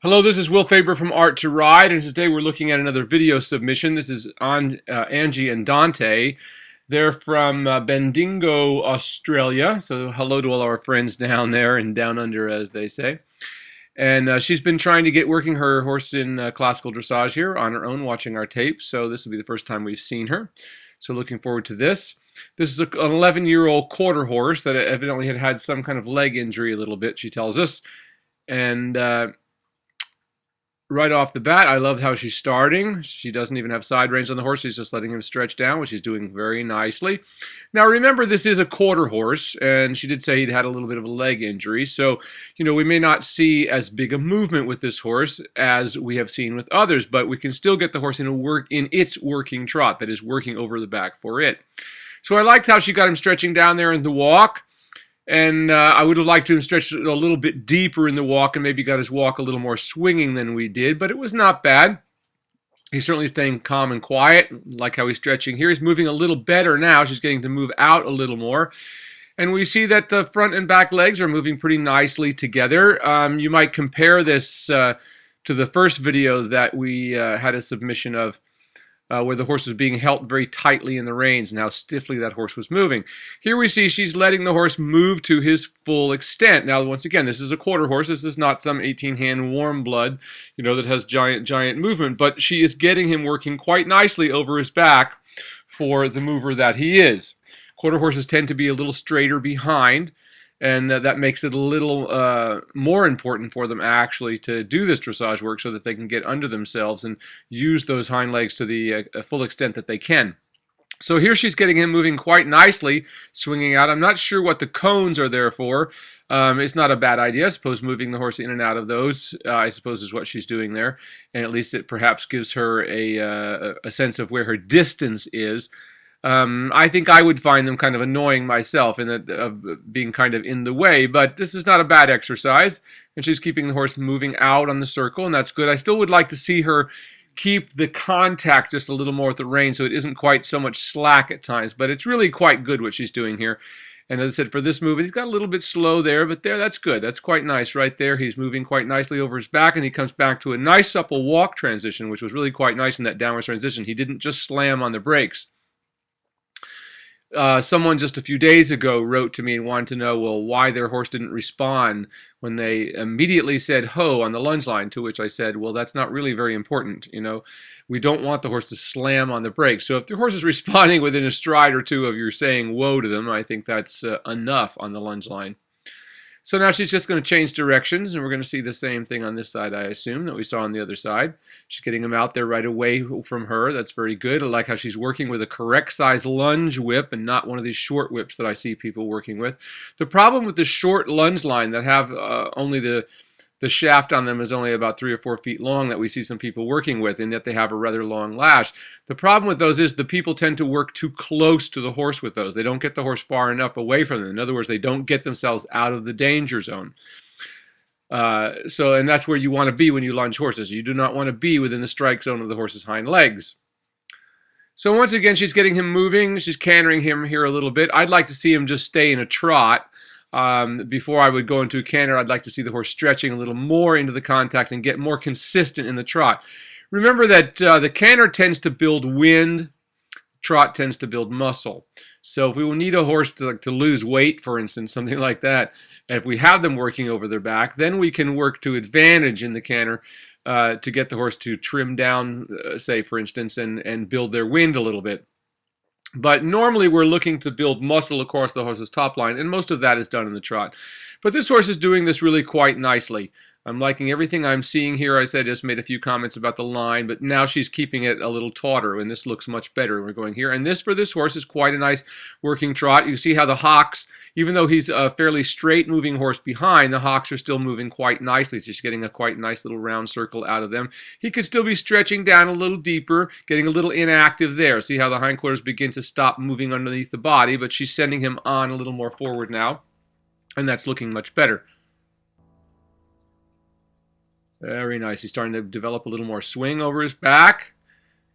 Hello, this is Will Faerber from Art to Ride, and today we're looking at another video submission. This is on Angie and Dante. They're from Bendigo, Australia, so hello to all our friends down there and down under, as they say. And she's been trying to get working her horse in classical dressage here on her own, watching our tapes, so this will be the first time we've seen her. So looking forward to this. This is an 11-year-old quarter horse that evidently had some kind of leg injury a little bit, she tells us. And right off the bat, I love how she's starting. She doesn't even have side reins on the horse. She's just letting him stretch down, which he's doing very nicely. Now, remember, this is a quarter horse, and she did say he'd had a little bit of a leg injury. So, we may not see as big a movement with this horse as we have seen with others, but we can still get the horse in its working trot, that is, working over the back for it. So I liked how she got him stretching down there in the walk. And I would have liked to have stretched a little bit deeper in the walk and maybe got his walk a little more swinging than we did, but it was not bad. He's certainly staying calm and quiet, like how he's stretching here. He's moving a little better now. She's getting to move out a little more. And we see that the front and back legs are moving pretty nicely together. You might compare this to the first video that we had a submission of, where the horse was being held very tightly in the reins and how stiffly that horse was moving. Here we see she's letting the horse move to his full extent. Now, once again, this is a quarter horse. This is not some 18-hand warm blood, that has giant movement, but she is getting him working quite nicely over his back for the mover that he is. Quarter horses tend to be a little straighter behind, and that makes it a little more important for them actually to do this dressage work so that they can get under themselves and use those hind legs to the full extent that they can. So here she's getting him moving quite nicely, swinging out. I'm not sure what the cones are there for. It's not a bad idea. I suppose moving the horse in and out of those, I suppose, is what she's doing there. And at least it perhaps gives her a sense of where her distance is. I think I would find them kind of annoying myself in that of being kind of in the way, but this is not a bad exercise, and she's keeping the horse moving out on the circle, and that's good. I still would like to see her keep the contact just a little more with the rein so it isn't quite so much slack at times, but it's really quite good what she's doing here. And as I said, for this movement, he's got a little bit slow there, but that's good. That's quite nice right there. He's moving quite nicely over his back, and he comes back to a nice supple walk transition, which was really quite nice in that downward transition. He didn't just slam on the brakes. Someone just a few days ago wrote to me and wanted to know, well, why their horse didn't respond when they immediately said ho on the lunge line, to which I said, well, that's not really very important. We don't want the horse to slam on the brakes. So if the horse is responding within a stride or two of your saying whoa to them, I think that's enough on the lunge line. So now she's just going to change directions, and we're going to see the same thing on this side, I assume, that we saw on the other side. She's getting him out there right away from her. That's very good. I like how she's working with a correct size lunge whip and not one of these short whips that I see people working with. The problem with the short lunge line that have only the shaft on them is only about 3 or 4 feet long that we see some people working with, and yet they have a rather long lash. The problem with those is the people tend to work too close to the horse with those. They don't get the horse far enough away from them. In other words, they don't get themselves out of the danger zone. And that's where you want to be when you lunge horses. You do not want to be within the strike zone of the horse's hind legs. So once again, she's getting him moving. She's cantering him here a little bit. I'd like to see him just stay in a trot. Before I would go into a canter, I'd like to see the horse stretching a little more into the contact and get more consistent in the trot. Remember that the canter tends to build wind, trot tends to build muscle. So if we will need a horse to lose weight, for instance, something like that, if we have them working over their back, then we can work to advantage in the canter to get the horse to trim down, say, for instance, and build their wind a little bit. But normally we're looking to build muscle across the horse's top line, and most of that is done in the trot. But this horse is doing this really quite nicely. I'm liking everything I'm seeing here. I said I just made a few comments about the line, but now she's keeping it a little tauter, and this looks much better. We're going here. And this, for this horse, is quite a nice working trot. You see how the hocks, even though he's a fairly straight moving horse behind, the hocks are still moving quite nicely. So she's getting a quite nice little round circle out of them. He could still be stretching down a little deeper, getting a little inactive there. See how the hindquarters begin to stop moving underneath the body, but she's sending him on a little more forward now, and that's looking much better. Very nice. He's starting to develop a little more swing over his back.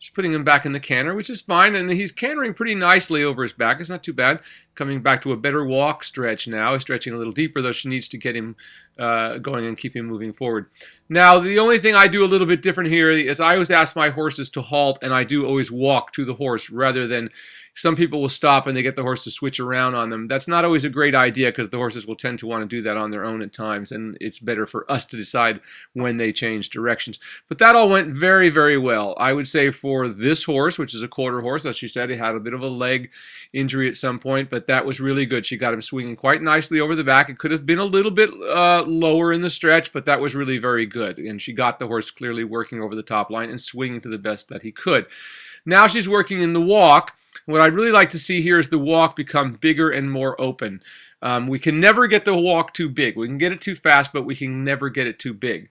She's putting him back in the canter, which is fine, and he's cantering pretty nicely over his back. It's not too bad. Coming back to a better walk stretch now. He's stretching a little deeper, though she needs to get him going and keep him moving forward. Now, the only thing I do a little bit different here is I always ask my horses to halt, and I do always walk to the horse rather than some people will stop and they get the horse to switch around on them. That's not always a great idea because the horses will tend to want to do that on their own at times, and it's better for us to decide when they change directions. But that all went very, very well. I would say for this horse, which is a quarter horse, as she said, he had a bit of a leg injury at some point, but that was really good. She got him swinging quite nicely over the back. It could have been a little bit lower in the stretch, but that was really very good. And she got the horse clearly working over the top line and swinging to the best that he could. Now she's working in the walk. What I'd really like to see here is the walk become bigger and more open. We can never get the walk too big. We can get it too fast, but we can never get it too big.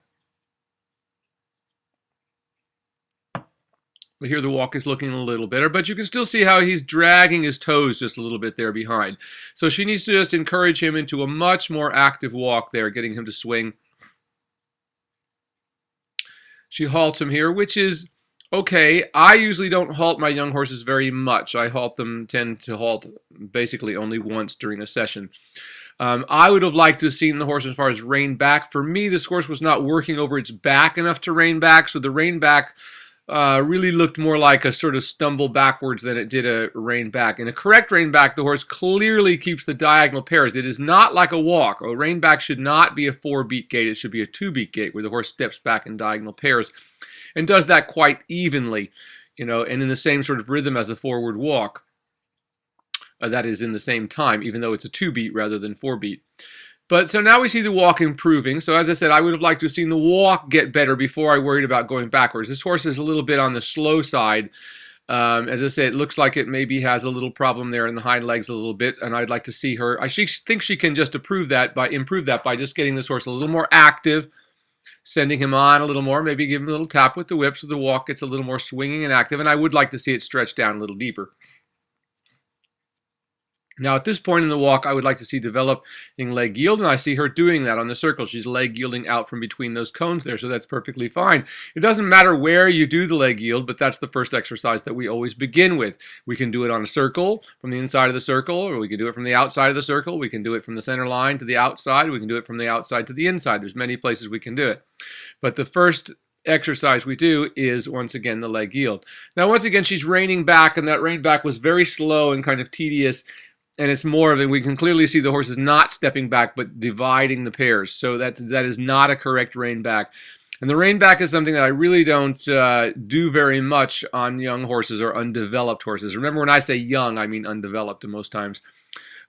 But here the walk is looking a little better, but you can still see how he's dragging his toes just a little bit there behind. So she needs to just encourage him into a much more active walk there, getting him to swing. She halts him here, which is okay. I usually don't halt my young horses very much. I tend to halt basically only once during a session. I would have liked to have seen the horse as far as rein back. For me, this horse was not working over its back enough to rein back, so the rein back really looked more like a sort of stumble backwards than it did a rein back. In a correct rein back, the horse clearly keeps the diagonal pairs. It is not like a walk. A rein back should not be a 4-beat gait. It should be a 2-beat gait where the horse steps back in diagonal pairs and does that quite evenly, and in the same sort of rhythm as a forward walk. That is in the same time, even though it's a 2-beat rather than 4-beat. But so now we see the walk improving. So as I said, I would have liked to have seen the walk get better before I worried about going backwards. This horse is a little bit on the slow side. As I said, it looks like it maybe has a little problem there in the hind legs a little bit, and I'd like to see her. I think she can just improve that by just getting this horse a little more active, sending him on a little more, maybe give him a little tap with the whip so the walk gets a little more swinging and active, and I would like to see it stretch down a little deeper. Now at this point in the walk, I would like to see developing leg yield, and I see her doing that on the circle. She's leg yielding out from between those cones there, so that's perfectly fine. It doesn't matter where you do the leg yield, but that's the first exercise that we always begin with. We can do it on a circle, from the inside of the circle, or we can do it from the outside of the circle. We can do it from the center line to the outside. We can do it from the outside to the inside. There's many places we can do it. But the first exercise we do is, once again, the leg yield. Now, once again, she's reining back, and that rein back was very slow and kind of tedious. And it's more of it. We can clearly see the horse is not stepping back, but dividing the pairs. So that is not a correct rein back. And the rein back is something that I really don't do very much on young horses or undeveloped horses. Remember, when I say young, I mean undeveloped most times.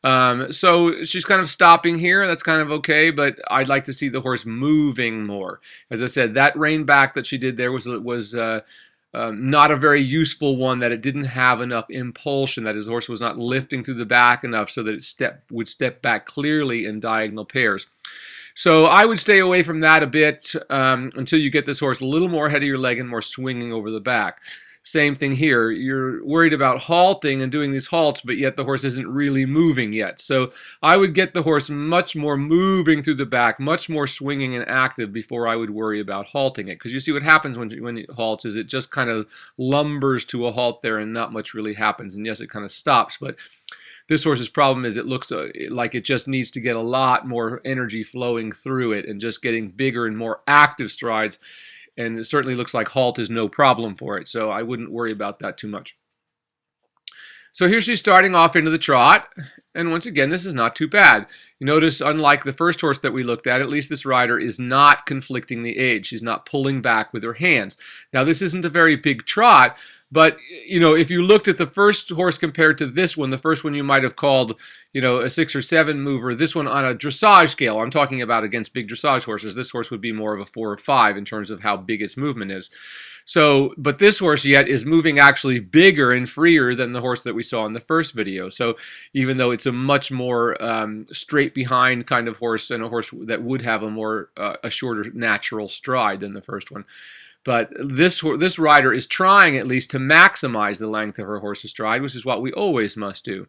So she's kind of stopping here. That's kind of okay, but I'd like to see the horse moving more. As I said, that rein back that she did there was not a very useful one, that it didn't have enough impulsion, that his horse was not lifting through the back enough so that it would step back clearly in diagonal pairs. So I would stay away from that a bit until you get this horse a little more head of your leg and more swinging over the back. Same thing here. You're worried about halting and doing these halts, but yet the horse isn't really moving yet. So I would get the horse much more moving through the back, much more swinging and active before I would worry about halting it. Because you see what happens when it halts is it just kind of lumbers to a halt there and not much really happens. And yes, it kind of stops, but this horse's problem is it looks like it just needs to get a lot more energy flowing through it and just getting bigger and more active strides. And it certainly looks like halt is no problem for it, so I wouldn't worry about that too much. So here she's starting off into the trot, and once again, this is not too bad. You notice, unlike the first horse that we looked at least this rider is not conflicting the age. She's not pulling back with her hands. Now, this isn't a very big trot, but, if you looked at the first horse compared to this one, the first one you might have called, a 6 or 7 mover. This one on a dressage scale, I'm talking about against big dressage horses. This horse would be more of a 4 or 5 in terms of how big its movement is. So, but this horse yet is moving actually bigger and freer than the horse that we saw in the first video. So even though it's a much more straight behind kind of horse and a horse that would have a shorter natural stride than the first one. But this rider is trying at least to maximize the length of her horse's stride, which is what we always must do.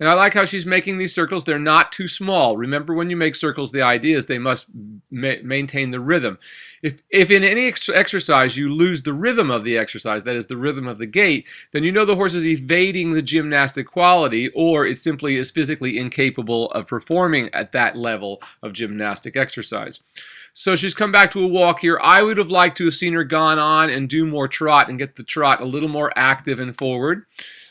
And I like how she's making these circles. They're not too small. Remember, when you make circles, the idea is they must maintain the rhythm. If in any exercise you lose the rhythm of the exercise, that is the rhythm of the gait, then you know the horse is evading the gymnastic quality, or it simply is physically incapable of performing at that level of gymnastic exercise. So she's come back to a walk here. I would have liked to have seen her gone on and do more trot and get the trot a little more active and forward.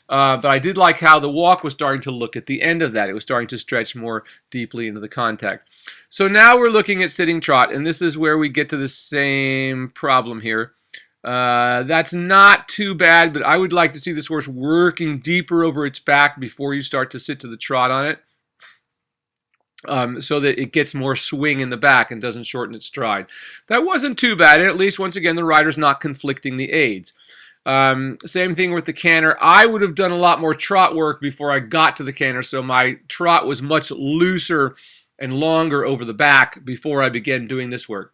But I did like how the walk was starting to look at the end of that. It was starting to stretch more deeply into the contact. So now we're looking at sitting trot, and this is where we get to the same problem here. That's not too bad, but I would like to see this horse working deeper over its back before you start to sit to the trot on it. So that it gets more swing in the back and doesn't shorten its stride. That wasn't too bad, and at least, once again, the rider's not conflicting the aids. Same thing with the canter. I would have done a lot more trot work before I got to the canter, so my trot was much looser and longer over the back before I began doing this work.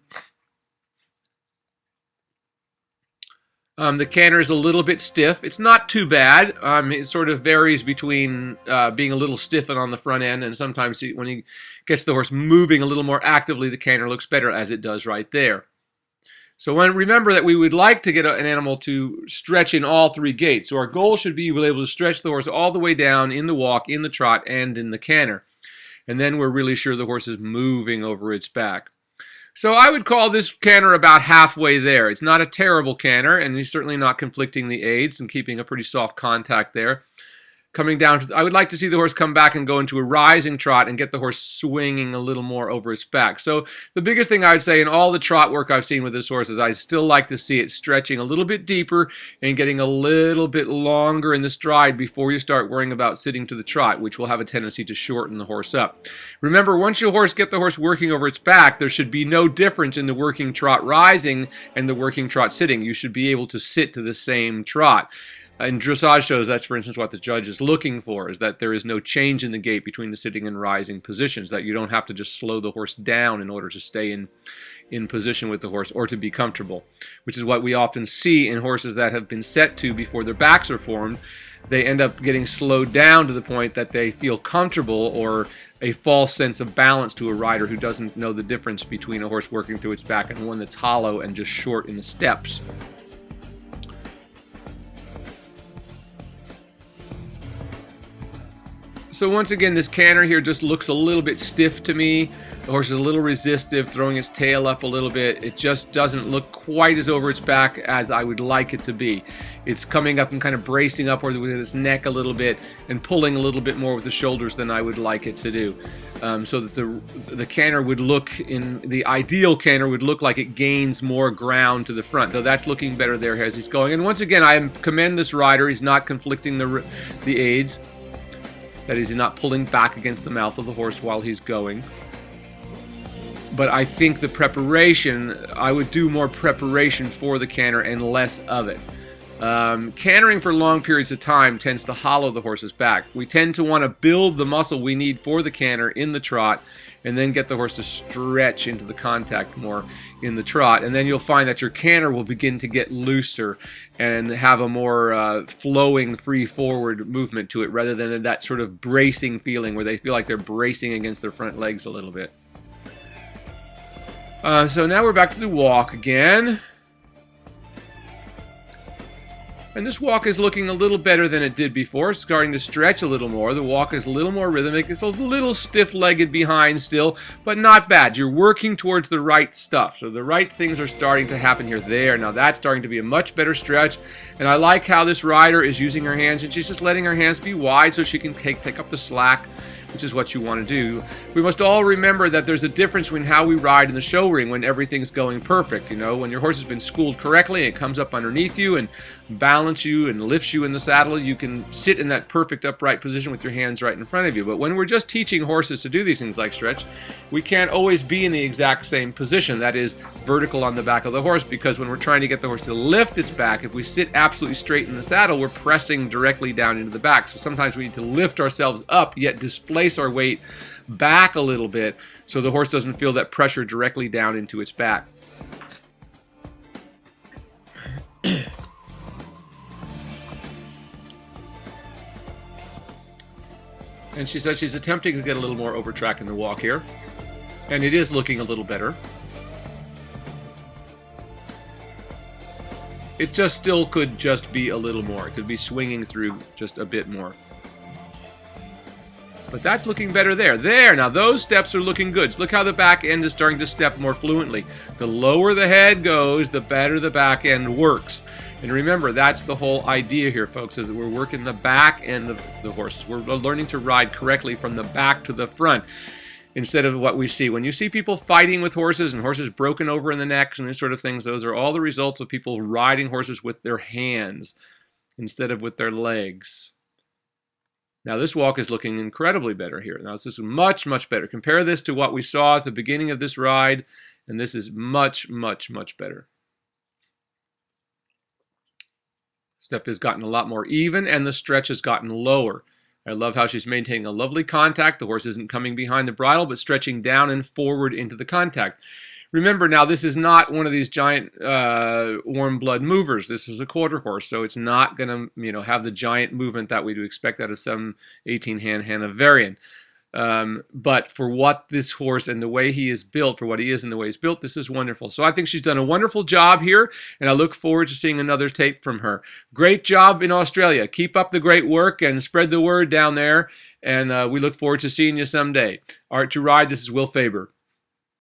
The canter is a little bit stiff. It's not too bad. It sort of varies between being a little stiff and on the front end, and sometimes when he gets the horse moving a little more actively, the canter looks better, as it does right there. So remember that we would like to get an animal to stretch in all three gaits. So our goal should be able to stretch the horse all the way down in the walk, in the trot, and in the canter. And then we're really sure the horse is moving over its back. So I would call this canter about halfway there. It's not a terrible canter, and he's certainly not conflicting the aids and keeping a pretty soft contact there. Coming down to, I would like to see the horse come back and go into a rising trot and get the horse swinging a little more over its back. So the biggest thing I would say in all the trot work I've seen with this horse is I still like to see it stretching a little bit deeper and getting a little bit longer in the stride before you start worrying about sitting to the trot, which will have a tendency to shorten the horse up. Remember, once you get the horse working over its back, there should be no difference in the working trot rising and the working trot sitting. You should be able to sit to the same trot. In dressage shows, that's, for instance, what the judge is looking for, is that there is no change in the gait between the sitting and rising positions, that you don't have to just slow the horse down in order to stay in position with the horse or to be comfortable, which is what we often see in horses that have been set to before their backs are formed. They end up getting slowed down to the point that they feel comfortable, or a false sense of balance to a rider who doesn't know the difference between a horse working through its back and one that's hollow and just short in the steps. So once again, this canter here just looks a little bit stiff to me. The horse is a little resistive, throwing its tail up a little bit. It just doesn't look quite as over its back as I would like it to be. It's coming up and kind of bracing upward with its neck a little bit and pulling a little bit more with the shoulders than I would like it to do. So that the canter would look, in the ideal canter would look like it gains more ground to the front, though that's looking better there as he's going. And once again, I commend this rider. He's not conflicting the aids. That is, he's not pulling back against the mouth of the horse while he's going. But I think the preparation, I would do more preparation for the canter and less of it. Cantering for long periods of time tends to hollow the horse's back. We tend to want to build the muscle we need for the canter in the trot, and then get the horse to stretch into the contact more in the trot. And then you'll find that your canter will begin to get looser and have a more flowing, free forward movement to it, rather than that sort of bracing feeling where they feel like they're bracing against their front legs a little bit. So now we're back to the walk again. And this walk is looking a little better than it did before. It's starting to stretch a little more. The walk is a little more rhythmic. It's a little stiff-legged behind still, but not bad. You're working towards the right stuff. So the right things are starting to happen here. There. Now that's starting to be a much better stretch. And I like how this rider is using her hands, and she's just letting her hands be wide so she can take up the slack, which is what you want to do. We must all remember that there's a difference between how we ride in the show ring when everything's going perfect. You know, when your horse has been schooled correctly, it comes up underneath you and balance you and lifts you in the saddle, you can sit in that perfect upright position with your hands right in front of you. But when we're just teaching horses to do these things like stretch, we can't always be in the exact same position, that is vertical on the back of the horse, because when we're trying to get the horse to lift its back, if we sit absolutely straight in the saddle, we're pressing directly down into the back. So sometimes we need to lift ourselves up, yet displace our weight back a little bit so the horse doesn't feel that pressure directly down into its back. And she says she's attempting to get a little more over track in the walk here. And it is looking a little better. It just still could just be a little more. It could be swinging through just a bit more. But that's looking better there. There, now those steps are looking good. Look how the back end is starting to step more fluently. The lower the head goes, the better the back end works. And remember, that's the whole idea here, folks, is that we're working the back end of the horses. We're learning to ride correctly from the back to the front instead of what we see. When you see people fighting with horses and horses broken over in the necks and these sort of things, those are all the results of people riding horses with their hands instead of with their legs. Now this walk is looking incredibly better here. Now this is much, much better. Compare this to what we saw at the beginning of this ride, and this is much, much, much better. Step has gotten a lot more even, and the stretch has gotten lower. I love how she's maintaining a lovely contact. The horse isn't coming behind the bridle, but stretching down and forward into the contact. Remember now, this is not one of these giant warm blood movers. This is a quarter horse, so it's not going to, have the giant movement that we do expect out of some 18-hand Hanoverian. But for what this horse and the way he is built, for what he is and the way he's built, this is wonderful. So I think she's done a wonderful job here, and I look forward to seeing another tape from her. Great job in Australia. Keep up the great work and spread the word down there, and we look forward to seeing you someday. Art to Ride, this is Will Faerber.